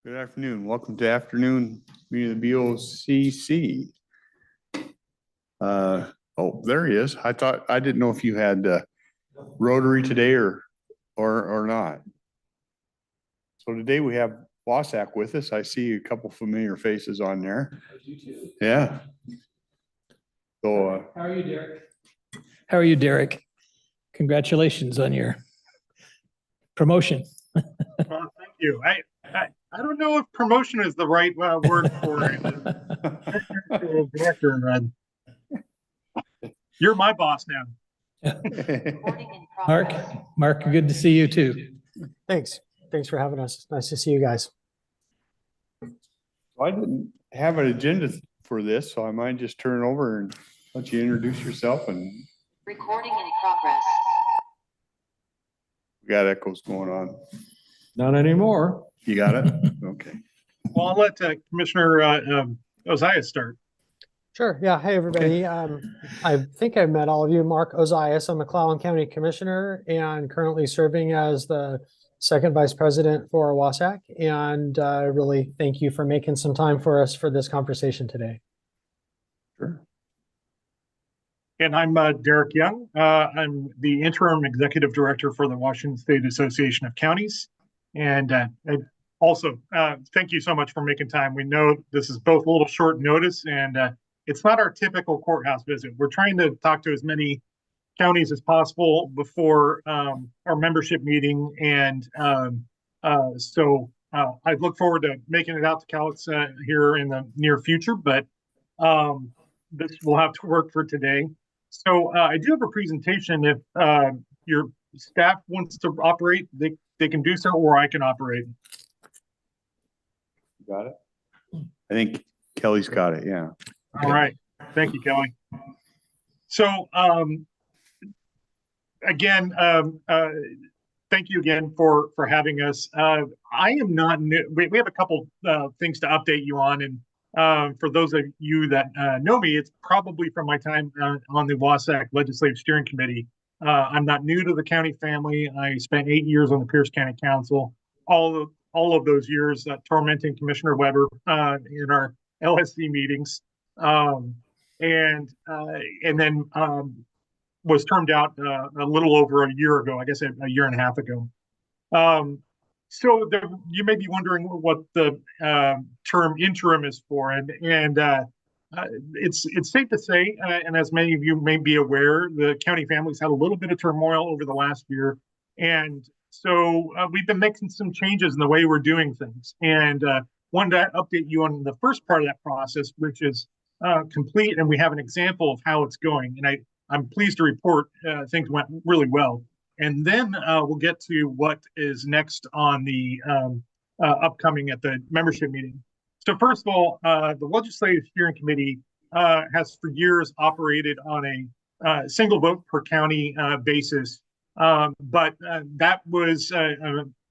Good afternoon. Welcome to afternoon meeting of the BOCC. Oh, there he is. I didn't know if you had Rotary today or not. So today we have Wasack with us. I see a couple familiar faces on there. Yeah. So how are you, Derek? How are you, Derek? Congratulations on your promotion. Well, thank you. I don't know if promotion is the right word for it. Director, you're my boss now. Mark, good to see you too. Thanks for having us. Nice to see you guys. I didn't have an agenda for this, so I might just turn it over and let you introduce yourself. And recording in progress. We got echoes going on. Not anymore. You got it? Okay. Well, I'll let Commissioner Ozias start. Sure. Yeah. Hey, everybody. I think I've met all of you. Mark Ozias. I'm a McClellan County Commissioner and currently serving as the second Vice President for Wasack. And really thank you for making some time for us for this conversation today. Sure. And I'm Derek Young. I'm the Interim Executive Director for the Washington State Association of Counties. And also, thank you so much for making time. We know this is both a little short notice and it's not our typical courthouse visit. We're trying to talk to as many counties as possible before our membership meeting. And so I look forward to making it out to Cowlitz here in the near future, but this will have to work for today. So I do have a presentation. If your staff wants to operate, they can do so, or I can operate. Got it? I think Kelly's got it. Yeah. All right. Thank you, Kelly. So again, thank you again for having us. I am not new. We have a couple things to update you on. And for those of you that know me, it's probably from my time on the Wasack Legislative Steering Committee. I'm not new to the county family. I spent 8 years on the Pierce County Council. All of those years tormenting Commissioner Weber in our LSC meetings, and then was termed out a little over a year ago. I guess a year and a half ago. So you may be wondering what the term interim is for, and it's safe to say, and as many of you may be aware, the county family's had a little bit of turmoil over the last year, and so we've been making some changes in the way we're doing things, and wanted to update you on the first part of that process, which is complete, and we have an example of how it's going. And I'm pleased to report things went really well. And then we'll get to what is next on the upcoming at the membership meeting. So first of all, the Legislative Steering Committee has for years operated on a single vote per county basis. But that was,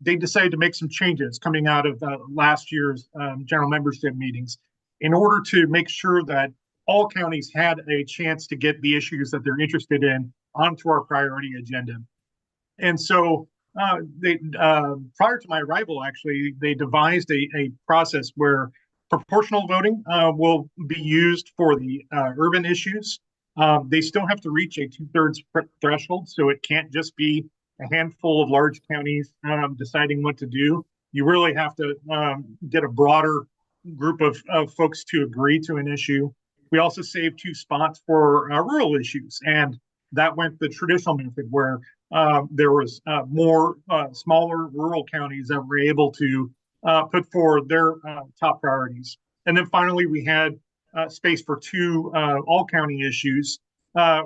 they decided to make some changes coming out of last year's general membership meetings in order to make sure that all counties had a chance to get the issues that they're interested in onto our priority agenda. And so prior to my arrival, actually, they devised a process where proportional voting will be used for the urban issues. They still have to reach a 2/3 threshold, so it can't just be a handful of large counties deciding what to do. You really have to get a broader group of folks to agree to an issue. We also saved 2 spots for rural issues, and that went the traditional method where there was more smaller rural counties that were able to put forward their top priorities. And then finally, we had space for 2 all-county issues,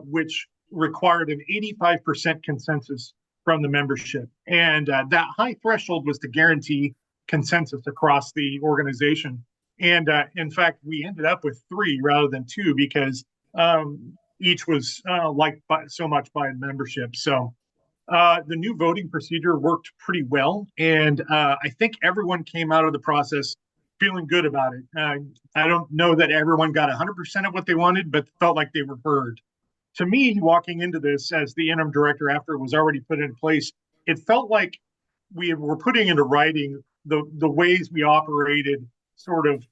which required an 85% consensus from the membership. And that high threshold was to guarantee consensus across the organization. And in fact, we ended up with 3 rather than 2 because each was liked so much by membership. So the new voting procedure worked pretty well. And I think everyone came out of the process feeling good about it. I don't know that everyone got 100% of what they wanted, but felt like they were heard. To me, walking into this as the interim director after it was already put in place, it felt like we were putting into writing the ways we operated sort of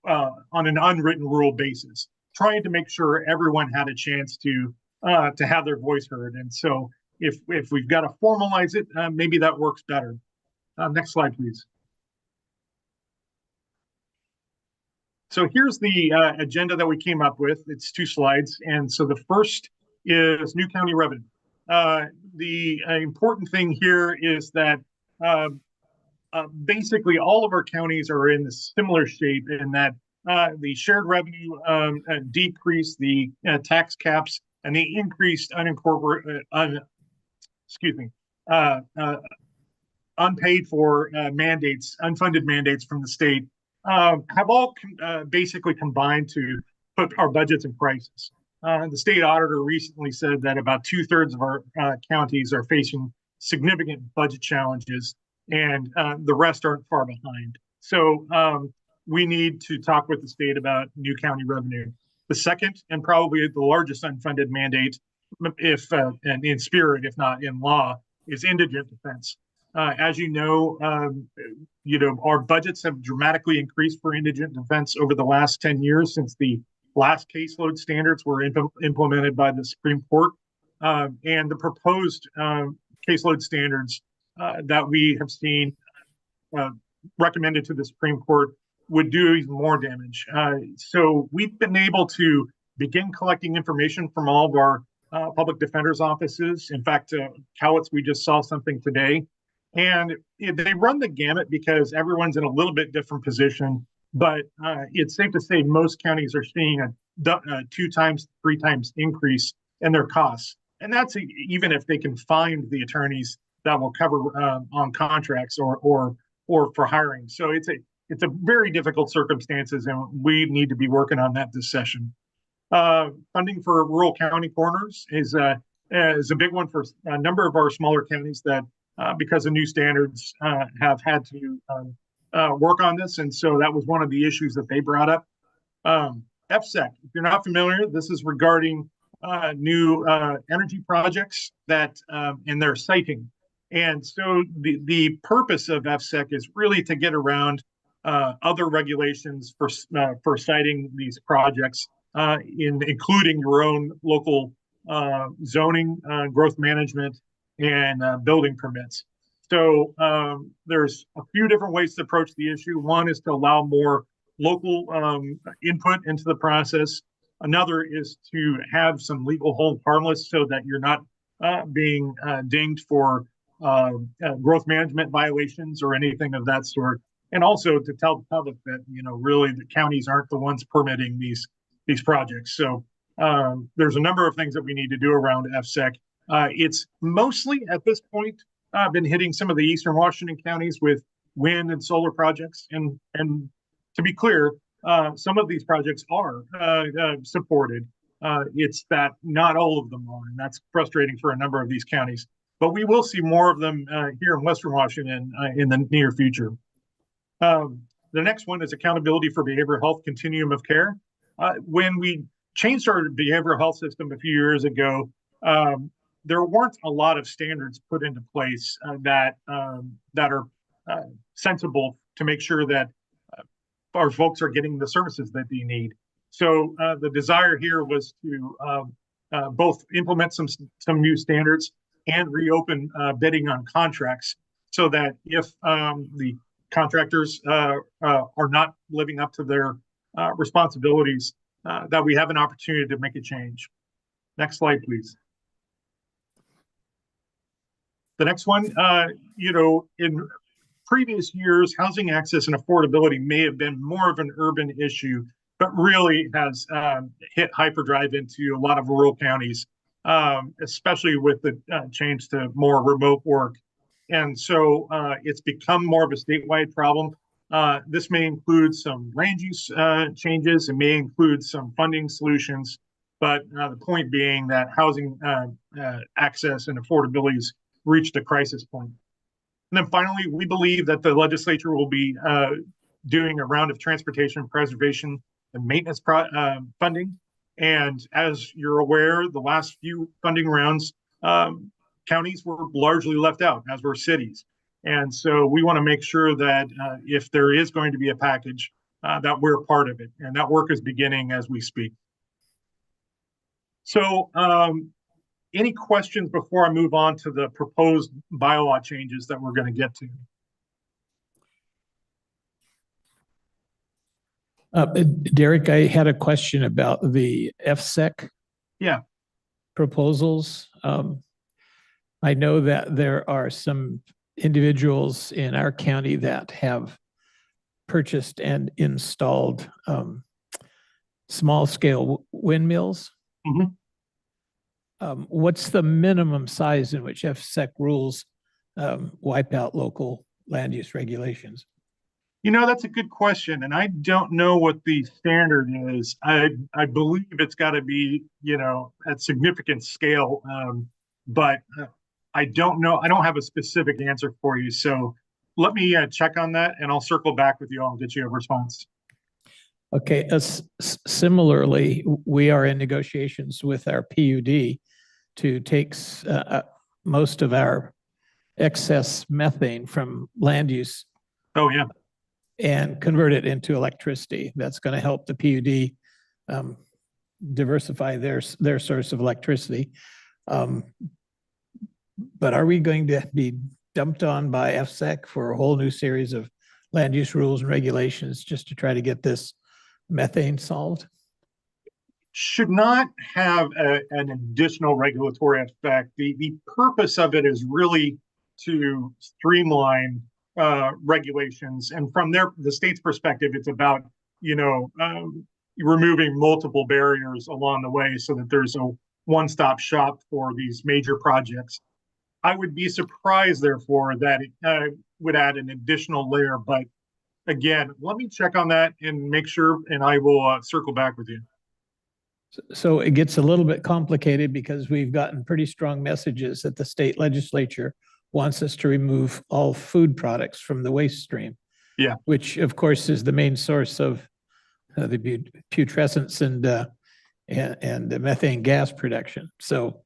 on an unwritten rule basis, trying to make sure everyone had a chance to have their voice heard. And so if we've got to formalize it, maybe that works better. Next slide, please. So here's the agenda that we came up with. It's 2 slides. And so the first is new county revenue. The important thing here is that basically all of our counties are in a similar shape in that the shared revenue decreased, the tax caps, and the increased unpaid for mandates, unfunded mandates from the state, have all basically combined to put our budgets in crisis. The state auditor recently said that about 2/3 of our counties are facing significant budget challenges, and the rest aren't far behind. So we need to talk with the state about new county revenue. The second, and probably the largest unfunded mandate, if and in spirit, if not in law, is indigent defense. As you know, our budgets have dramatically increased for indigent defense over the last 10 years since the last caseload standards were implemented by the Supreme Court. And the proposed caseload standards that we have seen recommended to the Supreme Court would do even more damage. So we've been able to begin collecting information from all of our public defenders' offices. In fact, Cowlitz, we just saw something today. And they run the gamut because everyone's in a little bit different position. But it's safe to say most counties are seeing a 2 times, 3 times increase in their costs. And that's even if they can find the attorneys that will cover on contracts or for hiring. So it's a very difficult circumstances, and we need to be working on that this session. Funding for rural county corners is a big one for a number of our smaller counties that, because of new standards, have had to work on this. And so that was one of the issues that they brought up. FSEC, if you're not familiar, this is regarding new energy projects that in their siting. And so the purpose of FSEC is really to get around other regulations for citing these projects, including your own local zoning, growth management, and building permits. So there's a few different ways to approach the issue. One is to allow more local input into the process. Another is to have some legal hold harmless so that you're not being dinged for growth management violations or anything of that sort. And also to tell the public that, really the counties aren't the ones permitting these projects. So there's a number of things that we need to do around FSEC. It's mostly at this point been hitting some of the Eastern Washington counties with wind and solar projects. And to be clear, some of these projects are supported. It's that not all of them are, and that's frustrating for a number of these counties. But we will see more of them here in Western Washington in the near future. The next one is accountability for behavioral health continuum of care. When we changed our behavioral health system a few years ago, there weren't a lot of standards put into place that are sensible to make sure that our folks are getting the services that they need. So the desire here was to both implement some new standards and reopen bidding on contracts so that if the contractors are not living up to their responsibilities, that we have an opportunity to make a change. Next slide, please. The next one, in previous years, housing access and affordability may have been more of an urban issue, but really has hit hyperdrive into a lot of rural counties, especially with the change to more remote work. And so it's become more of a statewide problem. This may include some land use changes. It may include some funding solutions. But the point being that housing access and affordability has reached a crisis point. And then finally, we believe that the legislature will be doing a round of transportation preservation and maintenance funding. And as you're aware, the last few funding rounds, counties were largely left out, as were cities. And so we want to make sure that if there is going to be a package, that we're part of it. And that work is beginning as we speak. So any questions before I move on to the proposed bylaw changes that we're going to get to? Derek, I had a question about the FSEC. Yeah. Proposals. I know that there are some individuals in our county that have purchased and installed small scale windmills. Mhm. What's the minimum size in which FSEC rules wipe out local land use regulations? That's a good question, and I don't know what the standard is. I believe it's got to be, at significant scale, but I don't know. I don't have a specific answer for you. So let me check on that, and I'll circle back with you. I'll get you a response. Okay. Similarly, we are in negotiations with our PUD to take most of our excess methane from land use. Oh, yeah. And convert it into electricity. That's going to help the PUD diversify their source of electricity. But are we going to be dumped on by FSEC for a whole new series of land use rules and regulations just to try to get this methane solved? Should not have an additional regulatory effect. The purpose of it is really to streamline regulations, and from the state's perspective, it's about removing multiple barriers along the way so that there's a one-stop shop for these major projects. I would be surprised, therefore, that it would add an additional layer. But again, let me check on that and make sure, and I will circle back with you. So it gets a little bit complicated because we've gotten pretty strong messages that the state legislature wants us to remove all food products from the waste stream. Yeah. Which of course is the main source of the putrescence and the methane gas production. So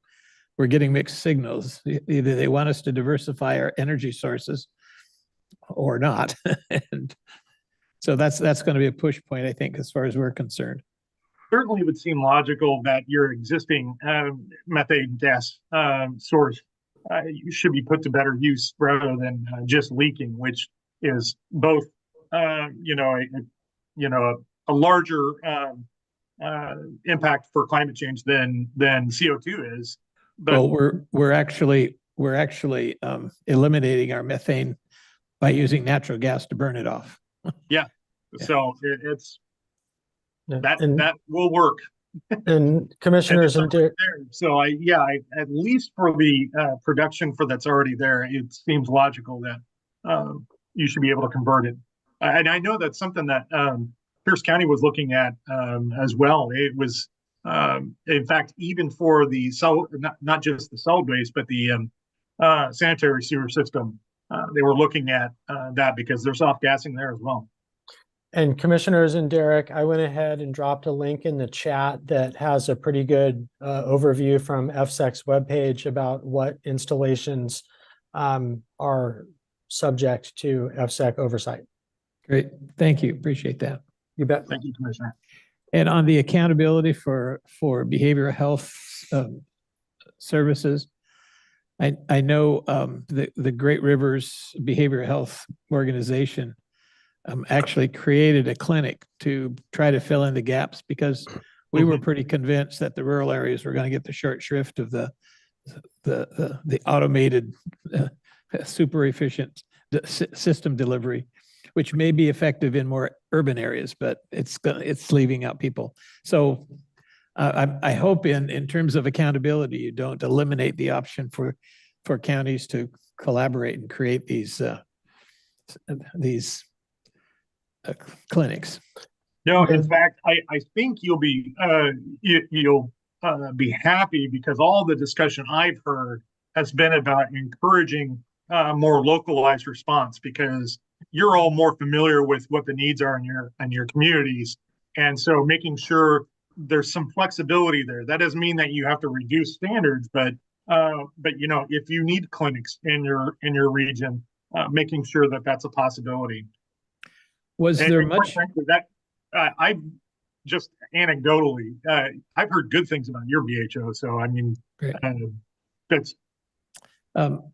we're getting mixed signals. Either they want us to diversify our energy sources or not. And so that's going to be a push point, I think, as far as we're concerned. Certainly would seem logical that your existing methane gas source should be put to better use rather than just leaking, which is both, a larger impact for climate change than CO2 is. But well, we're actually eliminating our methane by using natural gas to burn it off. Yeah. So it's that will work. And commissioners and so at least for the production for that's already there, it seems logical that you should be able to convert it. And I know that's something that Pierce County was looking at as well. It was, in fact, even for the not just the solid waste, but the sanitary sewer system, they were looking at that because there's off gassing there as well. And commissioners and Derek, I went ahead and dropped a link in the chat that has a pretty good overview from FSEC's webpage about what installations are subject to FSEC oversight. Great. Thank you. Appreciate that. You bet. Thank you, Commissioner. And on the accountability for behavioral health services, I know the Great Rivers Behavioral Health Organization actually created a clinic to try to fill in the gaps because we were pretty convinced that the rural areas were going to get the short shrift of the automated, super efficient system delivery, which may be effective in more urban areas, but it's leaving out people. So I hope in terms of accountability, you don't eliminate the option for counties to collaborate and create these clinics. No, in fact, I think you'll be happy because all the discussion I've heard has been about encouraging more localized response because you're all more familiar with what the needs are in your communities, and so making sure there's some flexibility there. That doesn't mean that you have to reduce standards, but if you need clinics in your region, making sure that that's a possibility. Was And there quite much? frankly, that I've just anecdotally, I've heard good things about your VHO. So I mean, Great. That's Um,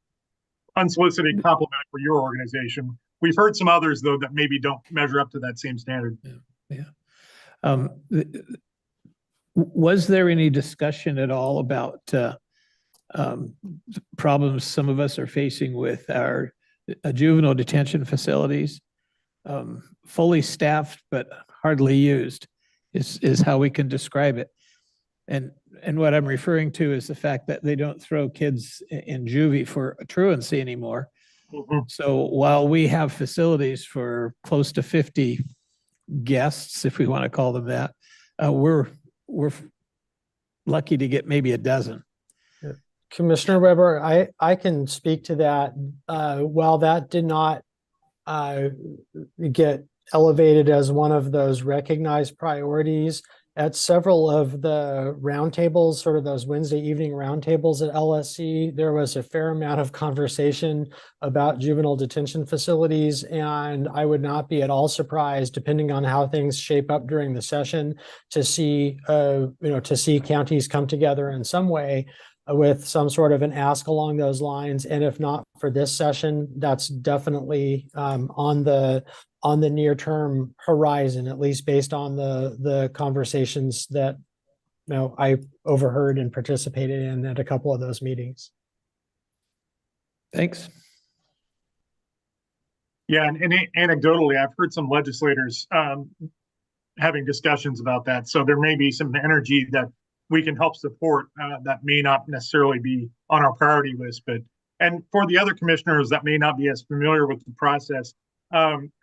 unsolicited compliment for your organization. We've heard some others though that maybe don't measure up to that same standard. yeah. Was there any discussion at all about problems some of us are facing with our juvenile detention facilities? Fully staffed but hardly used is how we can describe it. And what I'm referring to is the fact that they don't throw kids in juvie for truancy anymore. Mm-hmm. So while we have facilities for close to 50 guests, if we want to call them that, we're lucky to get maybe a dozen. Commissioner Weber, I can speak to that. While that did not get elevated as one of those recognized priorities, at several of the roundtables, sort of those Wednesday evening roundtables at LSC, there was a fair amount of conversation about juvenile detention facilities. And I would not be at all surprised, depending on how things shape up during the session, to see, to see counties come together in some way with some sort of an ask along those lines. And if not for this session, that's definitely on the near-term horizon, at least based on the conversations that I overheard and participated in at a couple of those meetings. Thanks. Yeah, and anecdotally, I've heard some legislators having discussions about that. So there may be some energy that we can help support that may not necessarily be on our priority list. And for the other commissioners that may not be as familiar with the process,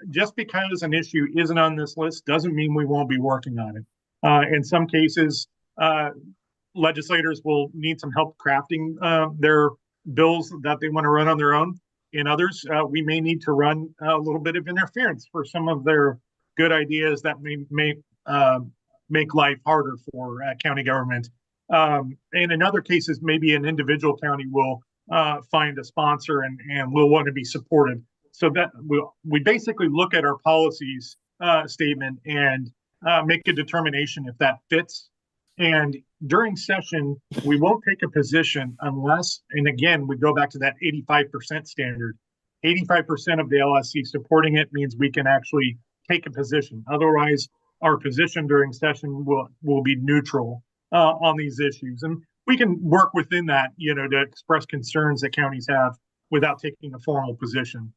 just because an issue isn't on this list doesn't mean we won't be working on it. In some cases, legislators will need some help crafting their bills that they want to run on their own. In others, we may need to run a little bit of interference for some of their good ideas that may make life harder for county government. And in other cases, maybe an individual county will find a sponsor and will want to be supported. So that we basically look at our policies statement and make a determination if that fits. And during session, we won't take a position unless, and again, we go back to that 85% standard. 85% of the LSC supporting it means we can actually take a position. Otherwise, our position during session will be neutral on these issues. And we can work within that, to express concerns that counties have without taking a formal position.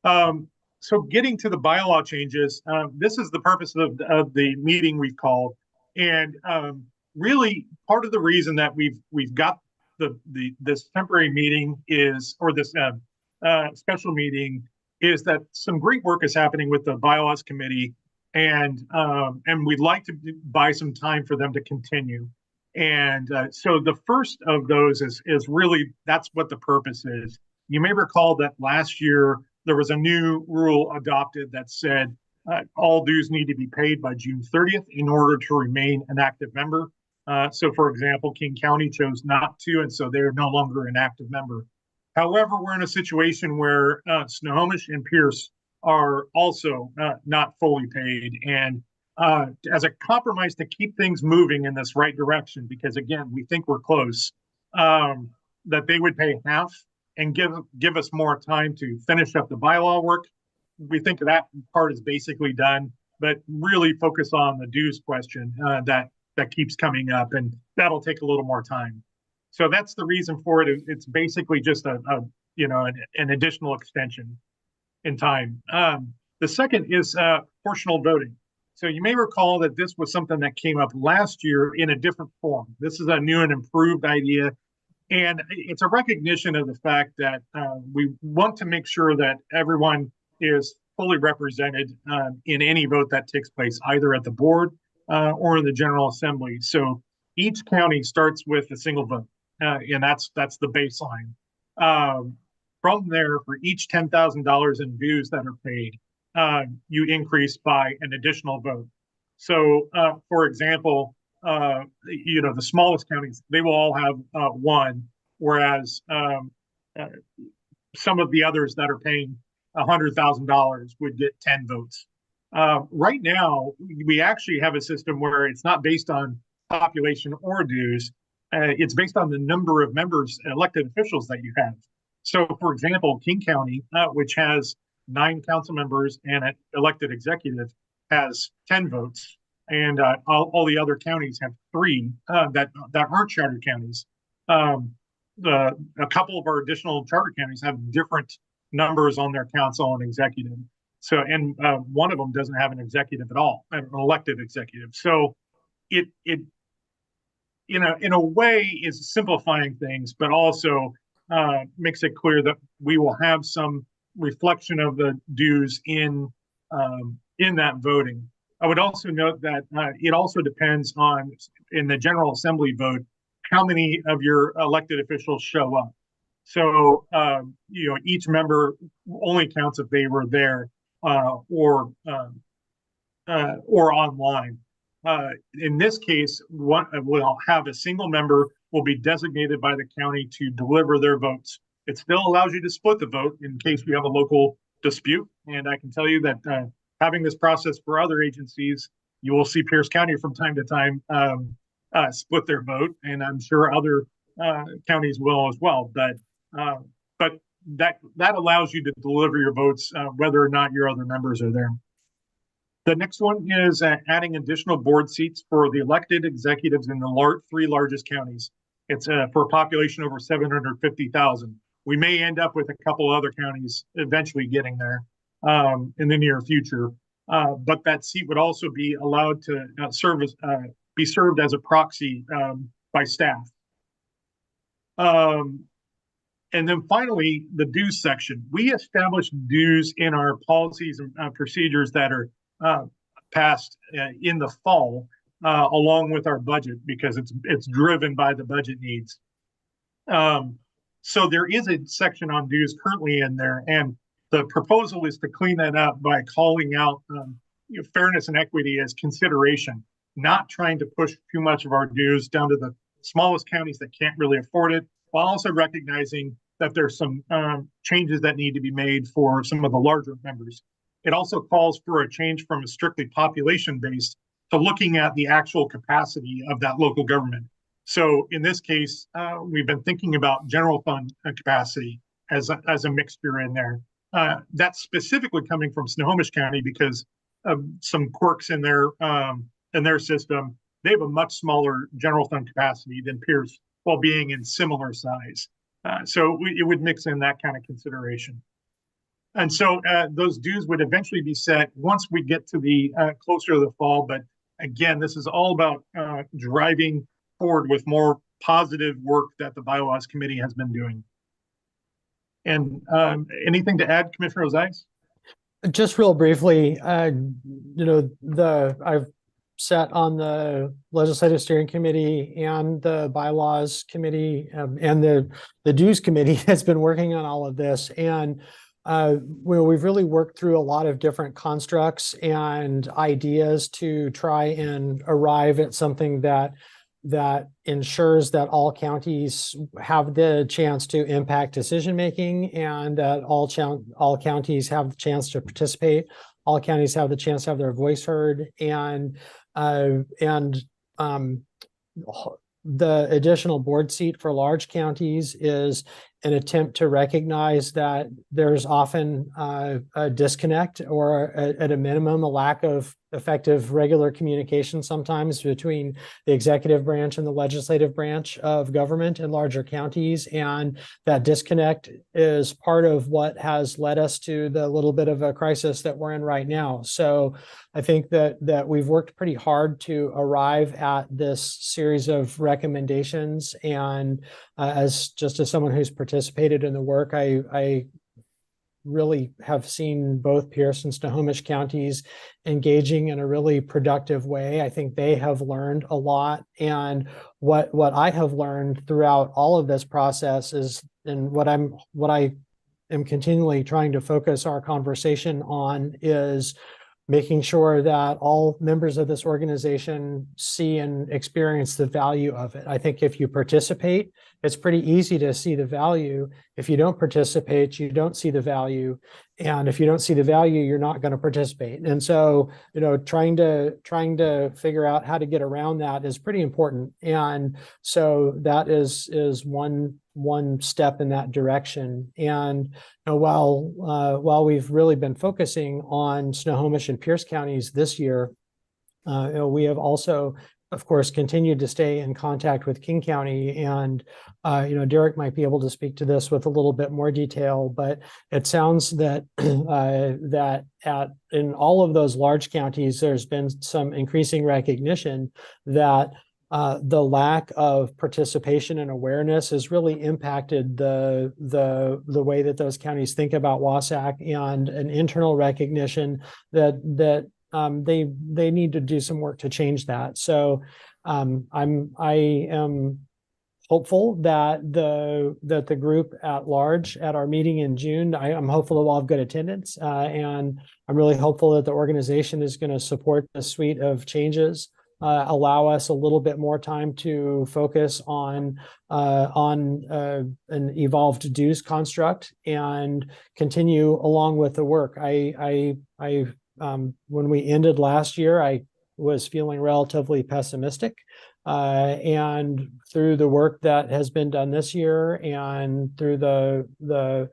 So getting to the bylaw changes, this is the purpose of the meeting we've called. And really part of the reason that we've got this temporary meeting is, or this special meeting, is that some great work is happening with the bylaws committee, and we'd like to buy some time for them to continue. And so the first of those is really, that's what the purpose is. You may recall that last year there was a new rule adopted that said all dues need to be paid by June 30th in order to remain an active member. So for example, King County chose not to, and so they're no longer an active member. However, we're in a situation where Snohomish and Pierce are also not fully paid. And as a compromise to keep things moving in this right direction, because again, we think we're close, that they would pay half and give us more time to finish up the bylaw work. We think that part is basically done, but really focus on the dues question that keeps coming up, and that'll take a little more time. So that's the reason for it. It's basically just an additional extension in time. The second is proportional voting. So you may recall that this was something that came up last year in a different form. This is a new and improved idea. And it's a recognition of the fact that we want to make sure that everyone is fully represented in any vote that takes place, either at the board or in the General Assembly. So each county starts with a single vote, and that's the baseline. From there, for each $10,000 in dues that are paid, you increase by an additional vote. So, for example, the smallest counties, they will all have one, whereas some of the others that are paying $100,000 would get 10 votes. Right now, we actually have a system where it's not based on population or dues. It's based on the number of members, elected officials that you have. So, for example, King County, which has 9 council members and an elected executive, has 10 votes, and all the other counties have 3 that aren't charter counties. A couple of our additional charter counties have different numbers on their council and executive. So, and one of them doesn't have an executive at all, an elected executive. So, it in a way is simplifying things, but also makes it clear that we will have some reflection of the dues in that voting. I would also note that it also depends on, in the General Assembly vote, how many of your elected officials show up. So, each member only counts if they were there or online. In this case, we'll have a single member will be designated by the county to deliver their votes. It still allows you to split the vote in case you have a local dispute. And I can tell you that having this process for other agencies, you will see Pierce County from time to time split their vote, and I'm sure other counties will as well. But that allows you to deliver your votes whether or not your other members are there. The next one is adding additional board seats for the elected executives in the 3 largest counties. It's for a population over 750,000. We may end up with a couple other counties eventually getting there in the near future. But that seat would also be allowed to be served as a proxy by staff. And then finally, the dues section. We established dues in our policies and procedures that are passed in the fall, along with our budget, because it's driven by the budget needs. So there is a section on dues currently in there, and the proposal is to clean that up by calling out fairness and equity as consideration, not trying to push too much of our dues down to the smallest counties that can't really afford it, while also recognizing that there's some changes that need to be made for some of the larger members. It also calls for a change from a strictly population-based to looking at the actual capacity of that local government. So in this case, we've been thinking about general fund capacity as a mixture in there. That's specifically coming from Snohomish County because of some quirks in their system. They have a much smaller general fund capacity than Pierce, while being in similar size. So it would mix in that kind of consideration. And so those dues would eventually be set once we get to the closer to the fall. But again, this is all about driving forward with more positive work that the bylaws committee has been doing. And anything to add, Commissioner Ozias? Just real briefly, I've sat on the legislative steering committee and the bylaws committee, and the dues committee has been working on all of this. And we've really worked through a lot of different constructs and ideas to try and arrive at something that ensures that all counties have the chance to impact decision making, and that all counties have the chance to participate. All counties have the chance to have their voice heard, and the additional board seat for large counties is an attempt to recognize that there's often a disconnect, or at a minimum, a lack of effective regular communication sometimes between the executive branch and the legislative branch of government in larger counties. And that disconnect is part of what has led us to the little bit of a crisis that we're in right now. So I think that we've worked pretty hard to arrive at this series of recommendations. And as someone who's participated in the work, I really have seen both Pierce and Snohomish counties engaging in a really productive way. I think they have learned a lot. And what I have learned throughout all of this process is, and what I am continually trying to focus our conversation on, is making sure that all members of this organization see and experience the value of it. I think if you participate, it's pretty easy to see the value. If you don't participate, you don't see the value. And if you don't see the value, you're not going to participate. And so, trying to figure out how to get around that is pretty important. And so that is one step in that direction. And while we've really been focusing on Snohomish and Pierce counties this year, we have also, of course, continued to stay in contact with King County. And Derek might be able to speak to this with a little bit more detail, but it sounds that in all of those large counties, there's been some increasing recognition that the lack of participation and awareness has really impacted the way that those counties think about Wasatch, and an internal recognition that they need to do some work to change that. So I am hopeful that the group at large at our meeting in June, I'm hopeful that we'll have good attendance, and I'm really hopeful that the organization is going to support the suite of changes. Allow us a little bit more time to focus on an evolved dues construct and continue along with the work. When we ended last year, I was feeling relatively pessimistic, and through the work that has been done this year and through the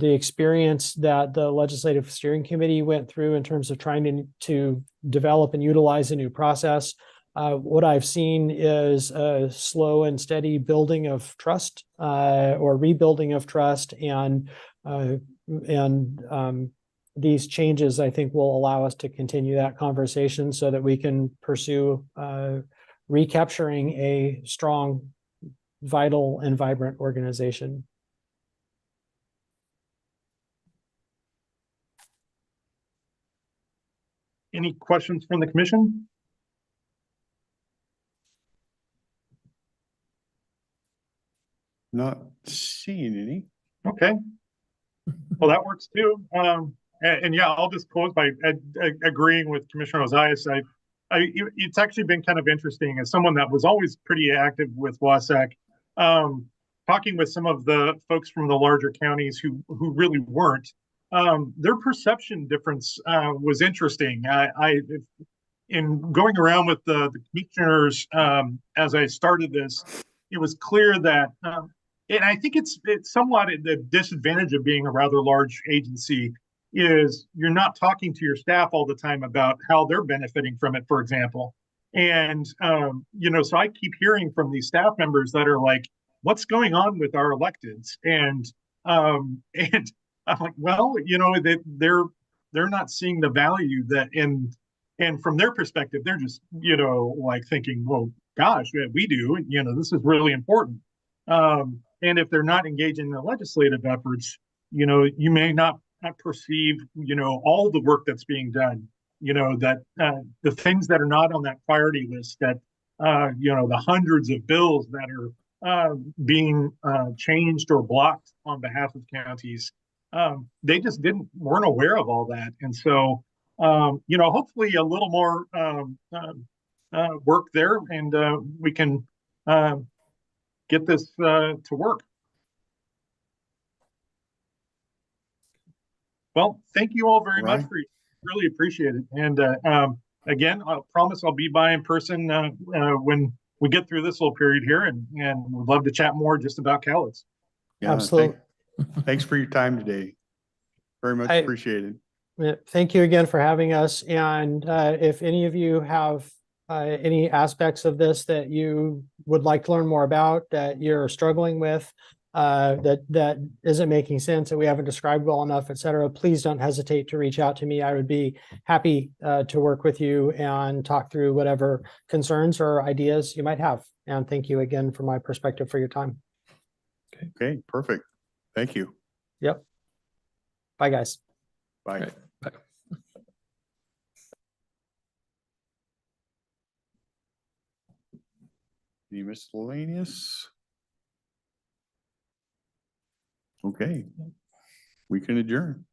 experience that the Legislative Steering Committee went through in terms of trying to develop and utilize a new process, what I've seen is a slow and steady building of trust, or rebuilding of trust, and these changes, I think, will allow us to continue that conversation so that we can pursue recapturing a strong, vital, and vibrant organization. Any questions from the commission? Not seeing any. Okay. Well, that works too. And yeah, I'll just close by agreeing with Commissioner Ozias. It's actually been kind of interesting as someone that was always pretty active with Wasatch, talking with some of the folks from the larger counties who really weren't. Their perception difference was interesting. In going around with the commissioners as I started this, it was clear that, and I think it's somewhat the disadvantage of being a rather large agency is you're not talking to your staff all the time about how they're benefiting from it, for example. And so I keep hearing from these staff members that are like, "What's going on with our electeds?" And I'm like, well, they're not seeing the value that and from their perspective, they're just, like thinking, well, gosh, we do, this is really important. And if they're not engaging in the legislative efforts, you may not perceive, all the work that's being done, that the things that are not on that priority list, that, the hundreds of bills that are being changed or blocked on behalf of counties, they just weren't aware of all that. And so, hopefully a little more work there, and we can get this to work. Well, thank you all very much for really appreciate it. And again, I promise I'll be by in person when we get through this little period here, and would love to chat more just about Cowlitz. Yeah, absolutely. Thanks for your time today. Very much appreciated. Thank you again for having us. And if any of you have any aspects of this that you would like to learn more about, that you're struggling with, that isn't making sense, that we haven't described well enough, et cetera, please don't hesitate to reach out to me. I would be happy to work with you and talk through whatever concerns or ideas you might have. And thank you again from my perspective for your time. Okay, perfect. Thank you. Yep. Bye, guys. Bye. Right. Bye. Any miscellaneous? Okay, we can adjourn.